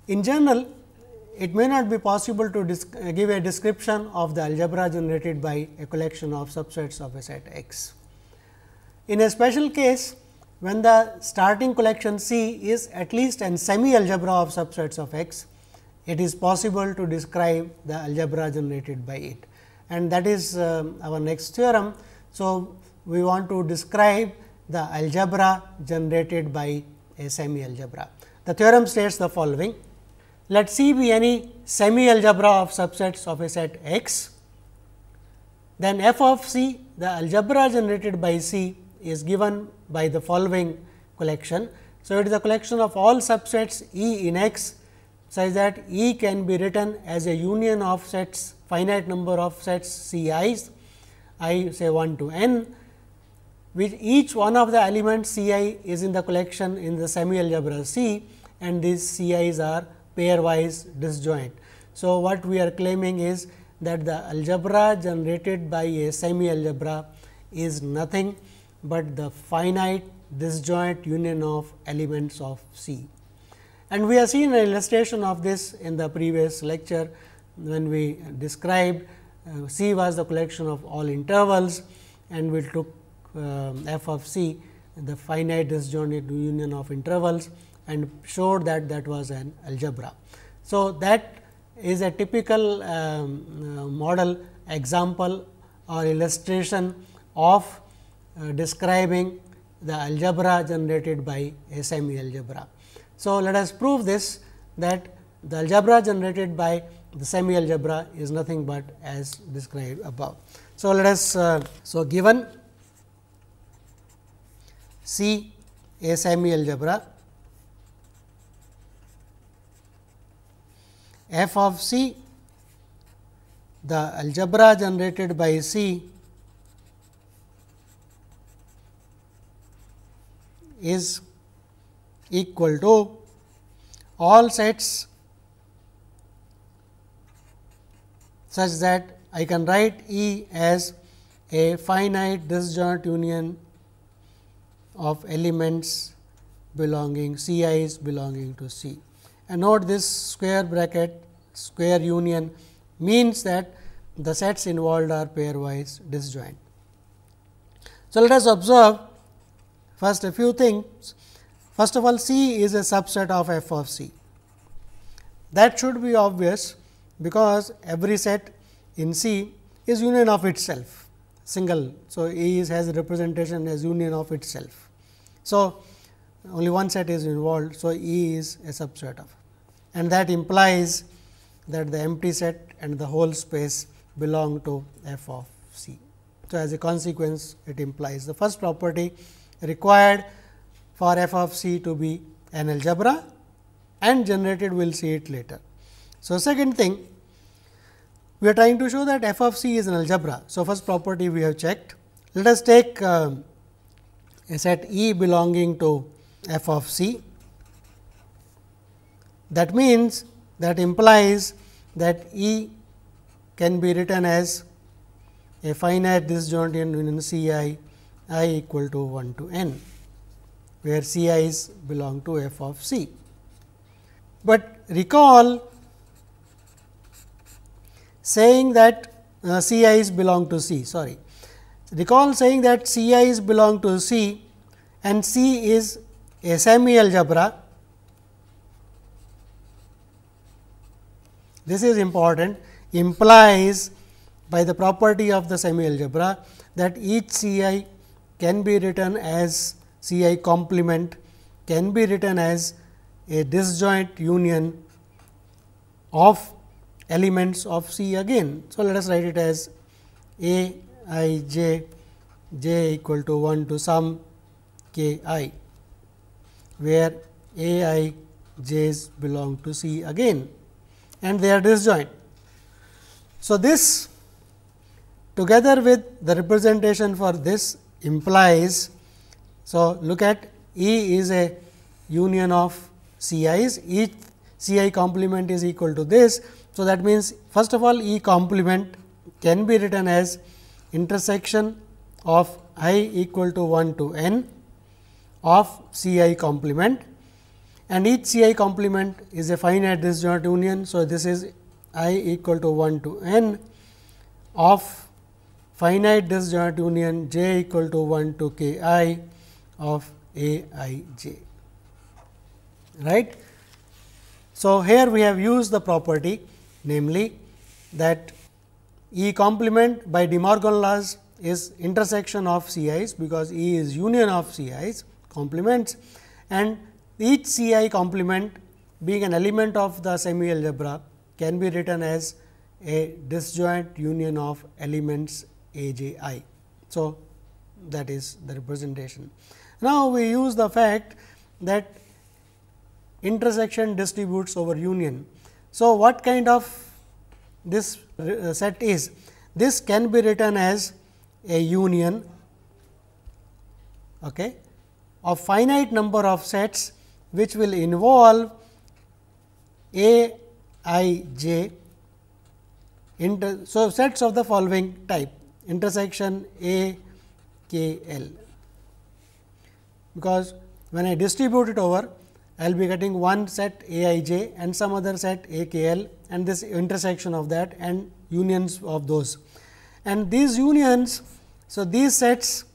In general, it may not be possible to give a description of the algebra generated by a collection of subsets of a set X. In a special case, when the starting collection C is at least an semi algebra of subsets of X, it is possible to describe the algebra generated by it, and that is our next theorem. So, we want to describe the algebra generated by a semi algebra. The theorem states the following: let C be any semi algebra of subsets of a set X, then f of C, the algebra generated by C, is given by the following collection. So, it is a collection of all subsets E in X, such that E can be written as a union of sets, finite number of sets C i's, I say 1 to n, which each one of the elements C I is in the collection in the semi algebra C, and these C i's are pairwise disjoint. So, what we are claiming is that the algebra generated by a semi algebra is nothing but the finite disjoint union of elements of C. And we have seen an illustration of this in the previous lecture, when we described C was the collection of all intervals, and we took f of C, the finite disjoint union of intervals, and showed that that was an algebra. So, that is a typical model example or illustration of describing the algebra generated by a semi algebra. So, let us prove this, that the algebra generated by the semi algebra is nothing but as described above. So, let us so given C a semi algebra, f of C, the algebra generated by C is equal to all sets such that I can write E as a finite disjoint union of elements belonging C i's belonging to C. And note this square bracket square union means that the sets involved are pairwise disjoint. So, let us observe first a few things. First of all, C is a subset of f of C. That should be obvious, because every set in C is union of itself, single. So, E has a representation as union of itself. So, only one set is involved. So, E is a subset of, and that implies that the empty set and the whole space belong to f of C. So, as a consequence, it implies the first property required for f of C to be an algebra, and generated, we will see it later. So, second thing, we are trying to show that f of C is an algebra. So, first property we have checked. Let us take a set E belonging to f of C. That means, that implies that E can be written as a finite disjoint union C I equal to 1 to n, where C i's belong to f of C. But recall saying that C i's belong to C, recall saying that C i's belong to C, and C is a semi algebra. This is important, implies by the property of the semi algebra that each C I can be written as C I complement, can be written as a disjoint union of elements of C again. So, let us write it as A I j equal to 1 to some k I, where A I j's belong to C again, and they are disjoint. So, this together with the representation for this implies, so look at E is a union of C i's, each C I complement is equal to this. So, that means, first of all E complement can be written as intersection of I equal to 1 to n of C I complement, and each C I complement is a finite disjoint union. So, this is I equal to 1 to n of finite disjoint union j equal to 1 to k I of A I j, right. So, here we have used the property, namely that E complement by De Morgan laws is intersection of C i's, because E is union of C i's complements, and each C I complement being an element of the semi algebra can be written as a disjoint union of elements A j I. So, that is the representation. Now, we use the fact that intersection distributes over union. So, what kind of this set is? This can be written as a union of finite number of sets, which will involve A I j. So, sets of the following type: intersection A k L, because when I distribute it over, I will be getting one set A I j and some other set A k L, and this intersection of that and unions of those. And these unions, so these sets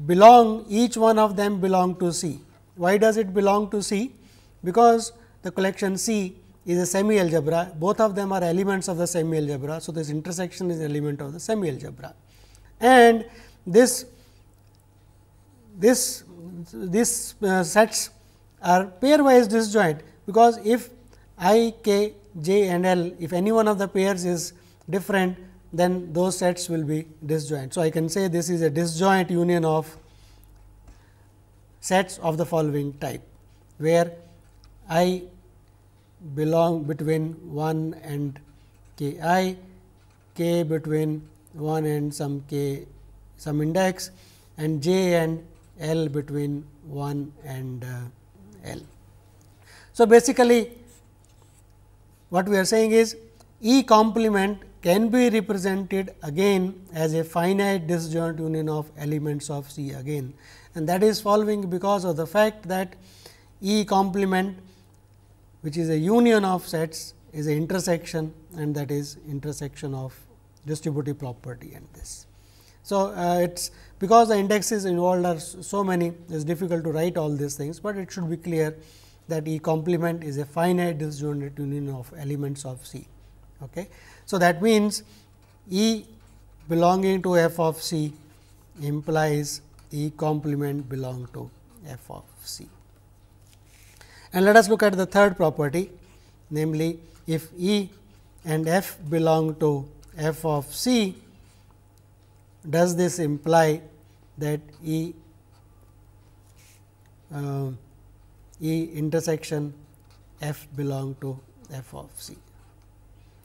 belong, each one of them belong to C. Why does it belong to C? Because the collection C is a semi algebra, both of them are elements of the semi algebra. So, this intersection is an element of the semi algebra, and these sets are pairwise disjoint, because if I, k, j and L, if any one of the pairs is different, then those sets will be disjoint. So, I can say this is a disjoint union of sets of the following type, where I belong between 1 and k I, k between 1 and some k some index, and j and L between 1 and L. So, basically what we are saying is E complement can be represented again as a finite disjoint union of elements of C again, and that is following because of the fact that E complement, which is a union of sets, is an intersection, and that is intersection of distributive property and this. So, it is because the indexes involved are so many, it is difficult to write all these things, but it should be clear that E complement is a finite disjoint union of elements of C. Okay. So, that means E belonging to f of C implies E complement belong to f of C. And let us look at the third property, namely if E and f belong to f of C, does this imply that E intersection f belong to f of C?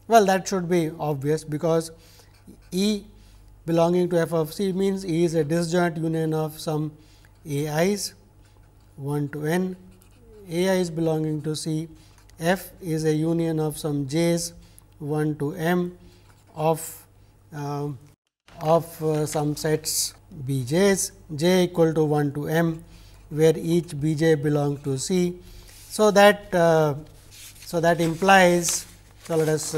Well, that should be obvious, because E belonging to f of C means E is a disjoint union of some A i's 1 to n, A i's belonging to C, f is a union of some j's 1 to m of some sets b j's, j equal to 1 to m, where each b j belong to C. So, that implies, so let us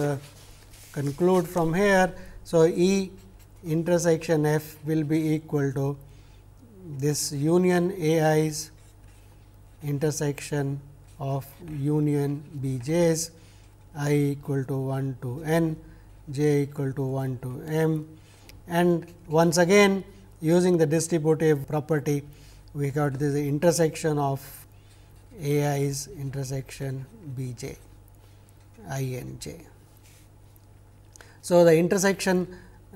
conclude from here. So, E intersection f will be equal to this union A i's intersection of union b j's, I equal to 1 to n, j equal to 1 to m, and once again using the distributive property, we got this intersection of A i's intersection b j, I and j. So, the intersection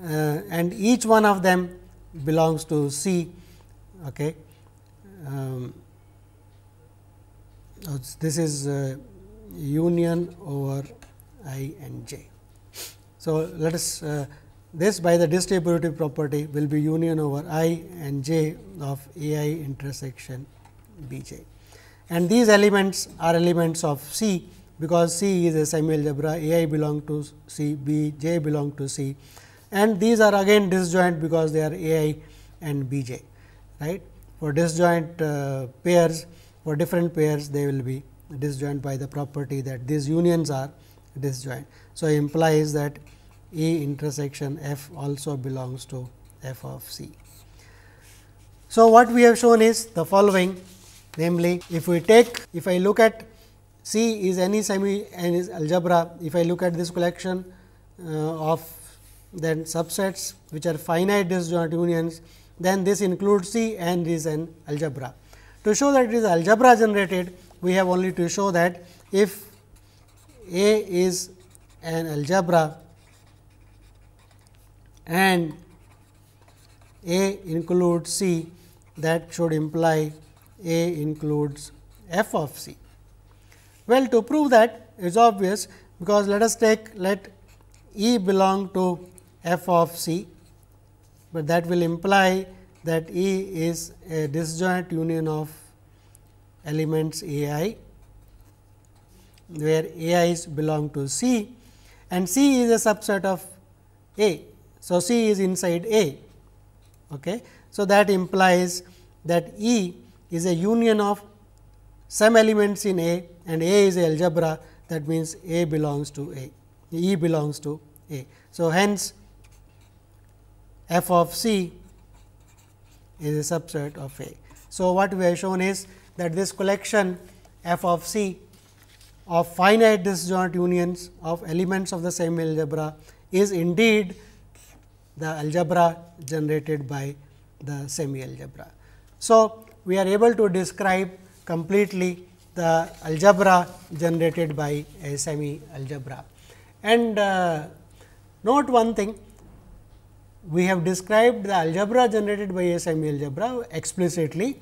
and each one of them belongs to C. Okay. This is union over I and j. So, let us this by the distributive property will be union over I and j of A I intersection b j, and these elements are elements of C, because C is a semi algebra, A I belong to C, B j belong to C, and these are again disjoint because they are A I and B j, right. For disjoint pairs, for different pairs they will be disjoint by the property that these unions are disjoint. So, implies that E intersection F also belongs to F of C. So, what we have shown is the following, namely if I look at C is any semi and is algebra, if I look at this collection of then subsets which are finite disjoint unions, then this includes C and is an algebra. To show that it is algebra generated, we have only to show that if A is an algebra and A includes C, that should imply A includes F of C. Well, to prove that is obvious, because let us let E belong to F of C, but that will imply that E is a disjoint union of elements A I, where A i's belong to C and C is a subset of A. So, C is inside A. Okay. So, that implies that E is a union of some elements in A and A is a algebra, that means A belongs to A, E belongs to A. So, hence F of C is a subset of A. So, what we have shown is that this collection F of C of finite disjoint unions of elements of the semi algebra is indeed the algebra generated by the semi algebra. So, we are able to describe completely the algebra generated by a semi algebra. And note one thing, we have described the algebra generated by a semi algebra explicitly,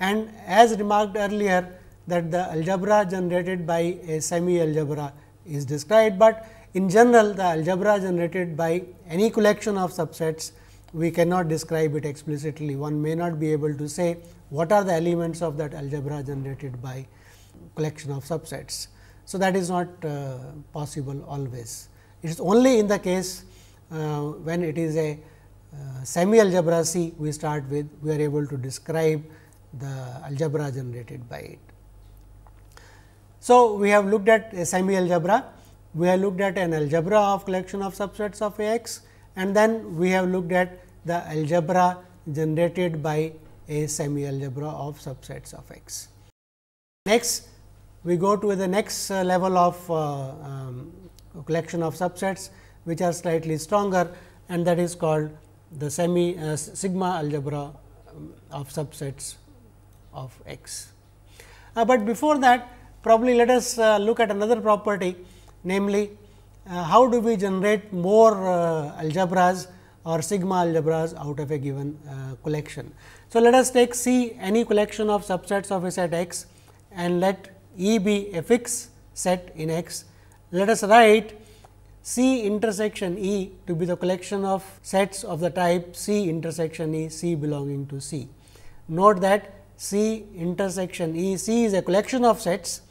and as remarked earlier that the algebra generated by a semi algebra is described, but in general the algebra generated by any collection of subsets, we cannot describe it explicitly. One may not be able to say what are the elements of that algebra generated by collection of subsets. So, that is not possible always. It is only in the case when it is a semi algebra C we start with, we are able to describe the algebra generated by it. So, we have looked at a semi algebra, we have looked at an algebra of collection of subsets of A x, and then we have looked at the algebra generated by a semi algebra of subsets of X. Next, we go to the next level of collection of subsets, which are slightly stronger, and that is called the sigma algebra of subsets of X. But before that, probably let us look at another property, namely how do we generate more algebras or sigma algebras out of a given collection. So, let us take C any collection of subsets of a set X and let E be a fixed set in X. Let us write C intersection E to be the collection of sets of the type C intersection E, C belonging to C. Note that C intersection E, C is a collection of sets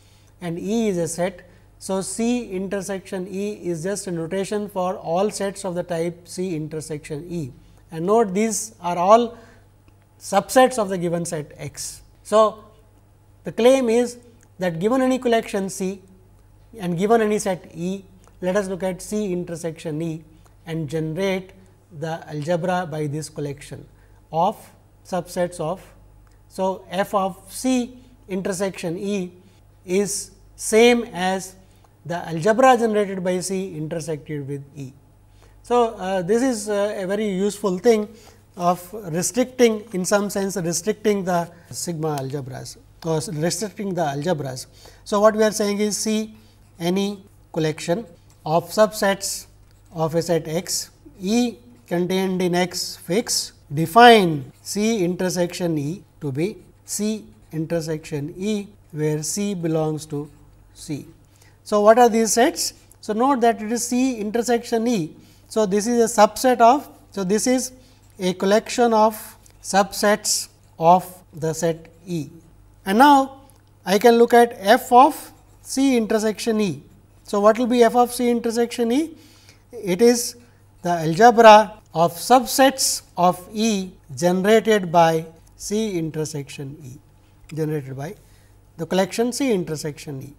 and E is a set. So, C intersection E is just a notation for all sets of the type C intersection E, and note these are all subsets of the given set X. So, the claim is that given any collection C and given any set E, let us look at C intersection E and generate the algebra by this collection of subsets of. So, F of C intersection E is same as the algebra generated by C intersected with E. So, this is a very useful thing of restricting, in some sense restricting the sigma algebras or restricting the algebras. So, what we are saying is C any collection of subsets of a set X, E contained in X fixed, define C intersection E to be C intersection E, where C belongs to C. So, what are these sets? So, note that it is C intersection E. So, this is a subset of. So, this is a collection of subsets of the set E. And now, I can look at F of C intersection E. So, what will be F of C intersection E? It is the algebra of subsets of E generated by C intersection E, generated by the collection C intersection E,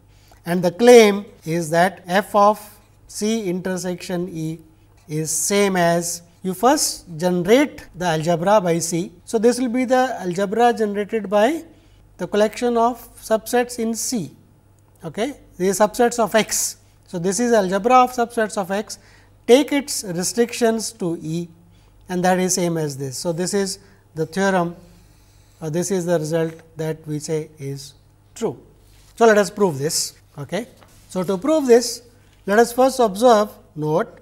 and the claim is that f of C intersection E is same as, you first generate the algebra by C. So, this will be the algebra generated by the collection of subsets in C, okay. These subsets of X. So, this is algebra of subsets of X, take its restrictions to E, and that is same as this. So, this is the theorem, or this is the result that we say is true. So, let us prove this. Okay. So, to prove this, let us first observe, note.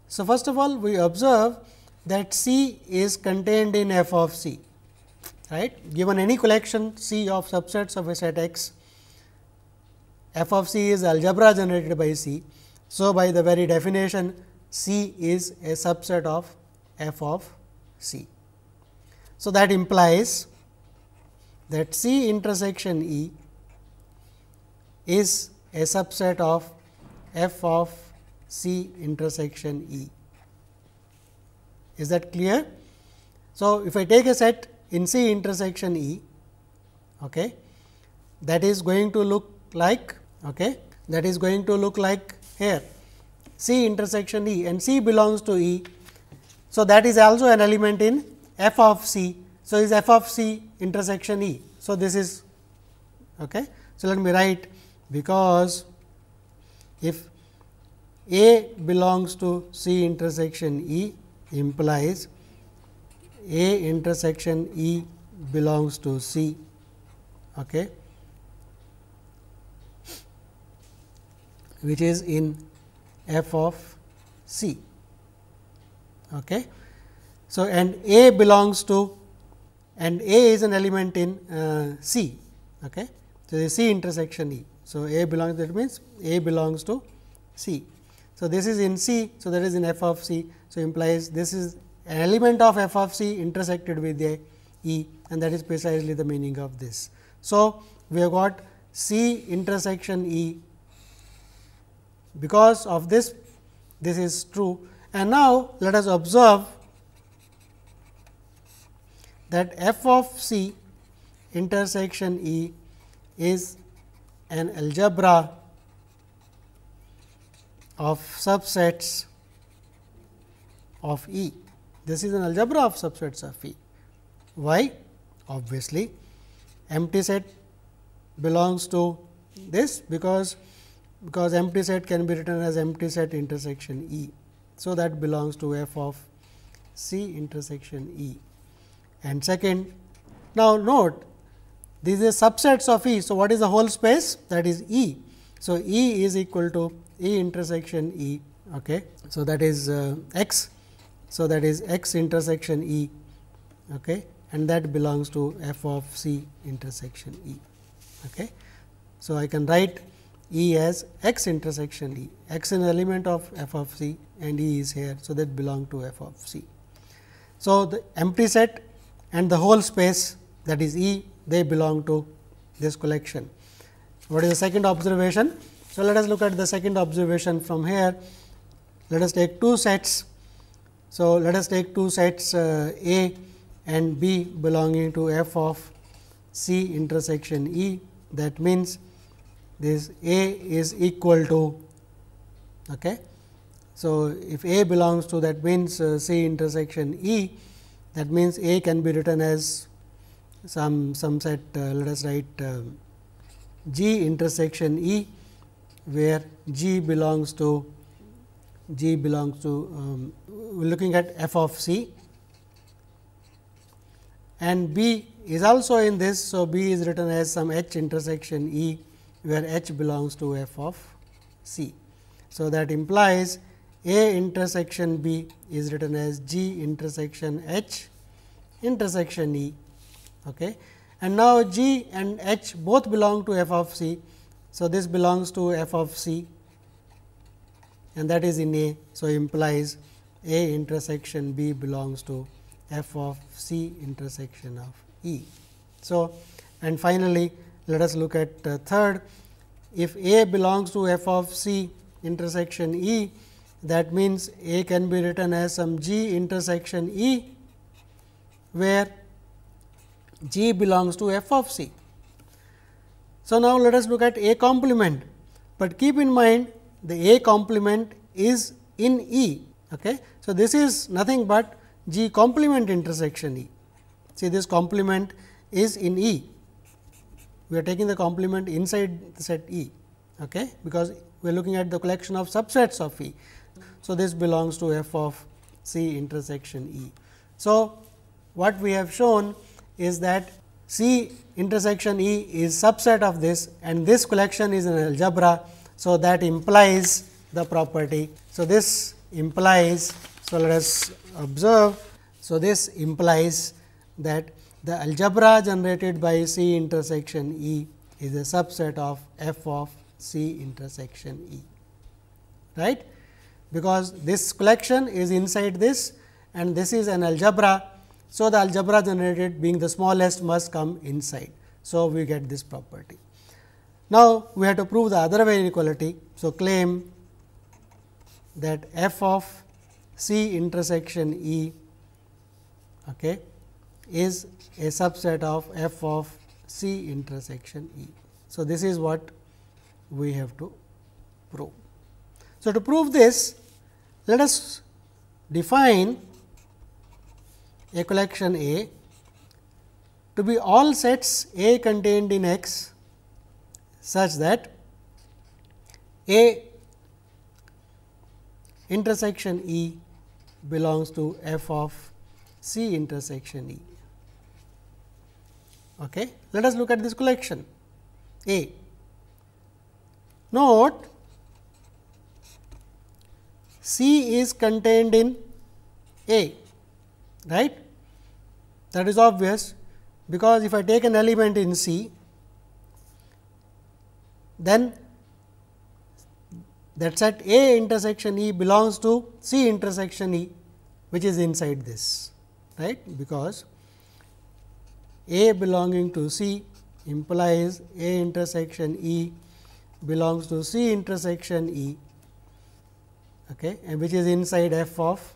So, first of all we observe that C is contained in f of C, right. Given any collection C of subsets of a set X, f of C is algebra generated by C. So, by the very definition, C is a subset of f of C. So, that implies that C intersection E is a subset of f of C intersection E. Is that clear? So, if I take a set in C intersection E, okay, that is going to look like, okay, that is going to look like here C intersection E, and C belongs to E. So, that is also an element in f of C. So, is f of C intersection E. So, this is okay. So, let me write, because if A belongs to C intersection E implies A intersection E belongs to C, okay, which is in f of C. Okay. So, and A belongs to, and A is an element in C. Okay. So, the C intersection E. So, A belongs, that means A belongs to C. So, this is in C. So, that is in f of C. So, implies this is an element of f of C intersected with a E, and that is precisely the meaning of this. So, we have got C intersection E. Because of this, this is true. And now, let us observe that f of C intersection E is an algebra of subsets of E. This is an algebra of subsets of E. Why? Obviously, empty set belongs to this, because empty set can be written as empty set intersection E. So, that belongs to f of C intersection E. And second, now note, these are subsets of E. So, what is the whole space? That is E. So, E is equal to E intersection E. Okay. So, that is X. So, that is X intersection E, okay, and that belongs to f of C intersection E. Okay. So, I can write E as X intersection E, X is an element of f of C and E is here. So, that belong to f of C. So, the empty set and the whole space, that is E, they belong to this collection. What is the second observation? So, let us look at the second observation from here. Let us take two sets. So, let us take two sets A and B belonging to f of C intersection E. That means, this A is equal to, okay. So, if A belongs to, that means C intersection E, that means A can be written as some set, let us write G intersection E, where G belongs to we are looking at f of C, and B is also in this. So, B is written as some H intersection E, where H belongs to f of C. So, that implies A intersection B is written as G intersection H intersection E. Okay. And now, G and H both belong to f of C. So, this belongs to f of C, and that is in A. So, implies A intersection B belongs to f of C intersection of E. So, and finally, let us look at third. If A belongs to f of C intersection E, that means A can be written as some G intersection E, where G belongs to f of C. So, now let us look at A complement, but keep in mind the A complement is in E. Okay. So, this is nothing but G complement intersection E. See, this complement is in E. We are taking the complement inside the set E, okay, because we are looking at the collection of subsets of E. So, this belongs to f of C intersection E. So, what we have shown is that C intersection E is subset of this, and this collection is an algebra. So, that implies the property. So, this implies, so let us observe. So, this implies that the algebra generated by C intersection E is a subset of f of C intersection E, right, because this collection is inside this and this is an algebra. So, the algebra generated being the smallest must come inside. So, we get this property. Now, we have to prove the other way inequality. So, claim that f of C intersection E, okay, is a subset of f of C intersection E. So, this is what we have to prove. So, to prove this, let us define a collection A to be all sets A contained in X such that A intersection E belongs to f of C intersection E. Okay. Let us look at this collection A. Note C is contained in A, right. That is obvious, because if I take an element in C, then that set A intersection E belongs to C intersection E, which is inside this, right, because A belonging to C implies A intersection E belongs to C intersection E, okay, and which is inside f of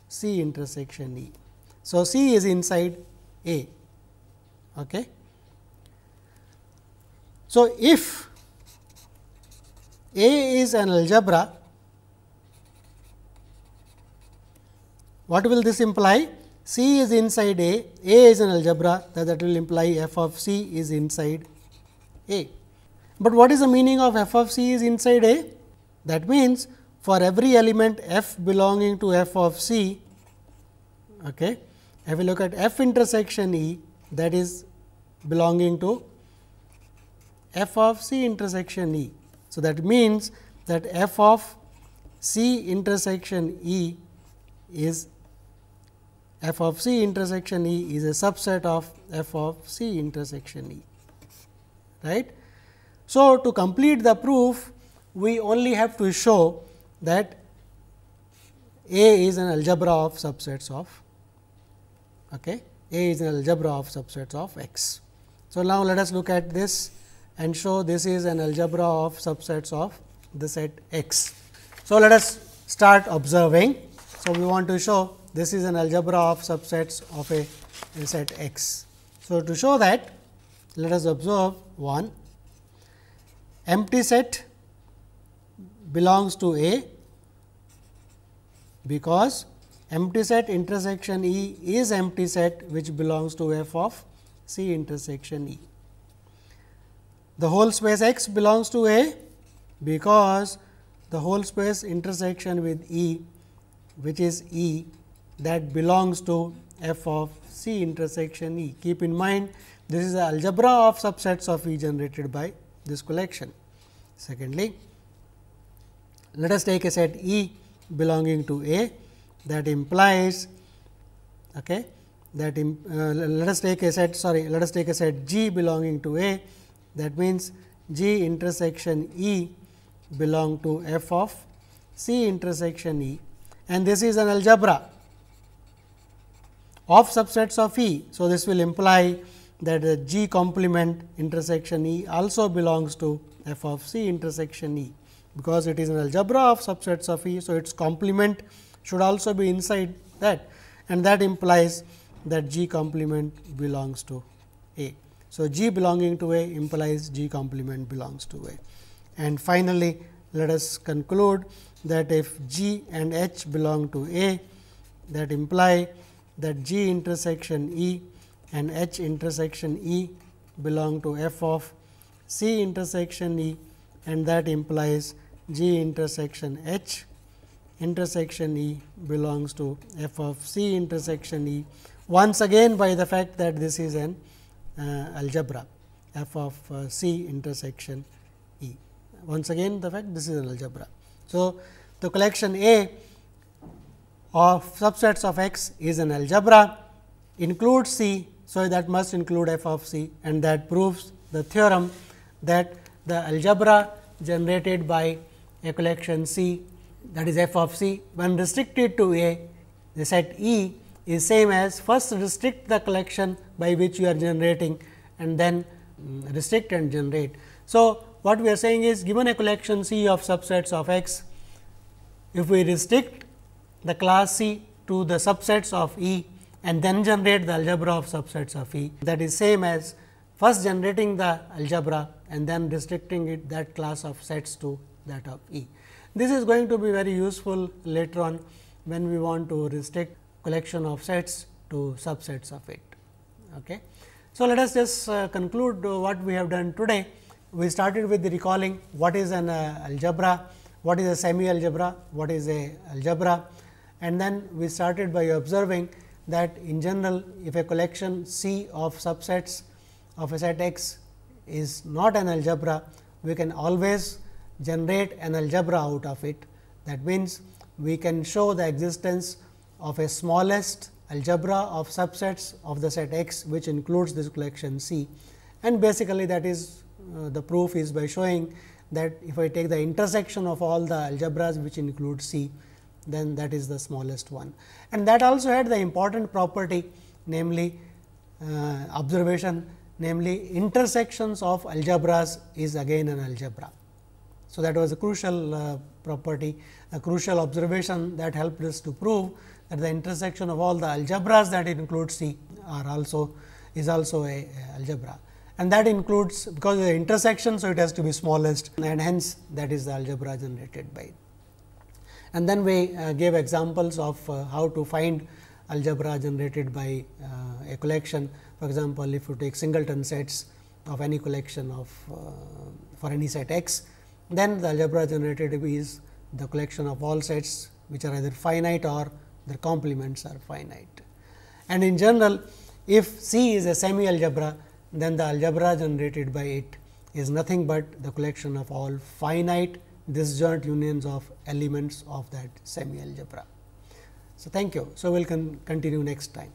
C intersection E. So, C is inside A. Okay. So, if A is an algebra, what will this imply? C is inside A is an algebra, that will imply f of C is inside A. But what is the meaning of f of C is inside A? That means, for every element f belonging to f of C, okay, if we look at f intersection E, that is belonging to f of C intersection E. So, that means that f of C intersection E is f of C intersection E is a subset of f of C intersection E, right. So, to complete the proof, we only have to show that A is an algebra of subsets of, okay, A is an algebra of subsets of X. So, now let us look at this and show this is an algebra of subsets of the set X. So, let us start observing. So, we want to show this is an algebra of subsets of a set X. So, to show that, let us observe 1, empty set belongs to A, because empty set intersection E is empty set which belongs to f of C intersection E. The whole space X belongs to A, because the whole space intersection with E, which is E, that belongs to f of C intersection E. Keep in mind, this is the algebra of subsets of E generated by this collection. Secondly, let us take a set E belonging to A, that implies, okay, that let us take a set G belonging to A, that means G intersection E belong to f of C intersection E, and this is an algebra of subsets of E. So, this will imply that the G complement intersection E also belongs to f of C intersection E, because it is an algebra of subsets of E. So, its complement should also be inside that, and that implies that G complement belongs to A. So, G belonging to A implies G complement belongs to A. And finally, let us conclude that if G and H belong to A, that imply that G intersection E and H intersection E belong to f of C intersection E, and that implies G intersection H intersection E belongs to f of C intersection E, once again by the fact that this is an algebra f of C intersection E. Once again the fact this is an algebra. So, the collection A of subsets of X is an algebra, includes C. So, that must include f of C, and that proves the theorem that the algebra generated by a collection C, that is f of C, when restricted to A, the set E is same as first restrict the collection by which you are generating and then restrict and generate. So, what we are saying is, given a collection C of subsets of X, if we restrict the class C to the subsets of E and then generate the algebra of subsets of E, that is same as first generating the algebra and then restricting it that class of sets to that of E. This is going to be very useful later on when we want to restrict collection of sets to subsets of it. Okay. So, let us just conclude what we have done today. We started with the recalling what is an algebra, what is a semi algebra, what is a algebra, and then we started by observing that in general, if a collection C of subsets of a set X is not an algebra, we can always generate an algebra out of it. That means, we can show the existence of a smallest algebra of subsets of the set X, which includes this collection C, and basically that is the proof is by showing that if I take the intersection of all the algebras which include C, then that is the smallest one. And that also had the important property, namely observation, namely intersections of algebras is again an algebra. So, that was a crucial property, a crucial observation that helped us to prove that the intersection of all the algebras that include C are also is also a algebra, and that includes because of the intersection. So, it has to be smallest, and hence that is the algebra generated by it. And then we gave examples of how to find algebra generated by a collection. For example, if you take singleton sets of any collection of for any set X, then the algebra generated is the collection of all sets which are either finite or their complements are finite. And in general, if C is a semi algebra, then the algebra generated by it is nothing but the collection of all finite disjoint unions of elements of that semi algebra. So, thank you. So, we will continue next time.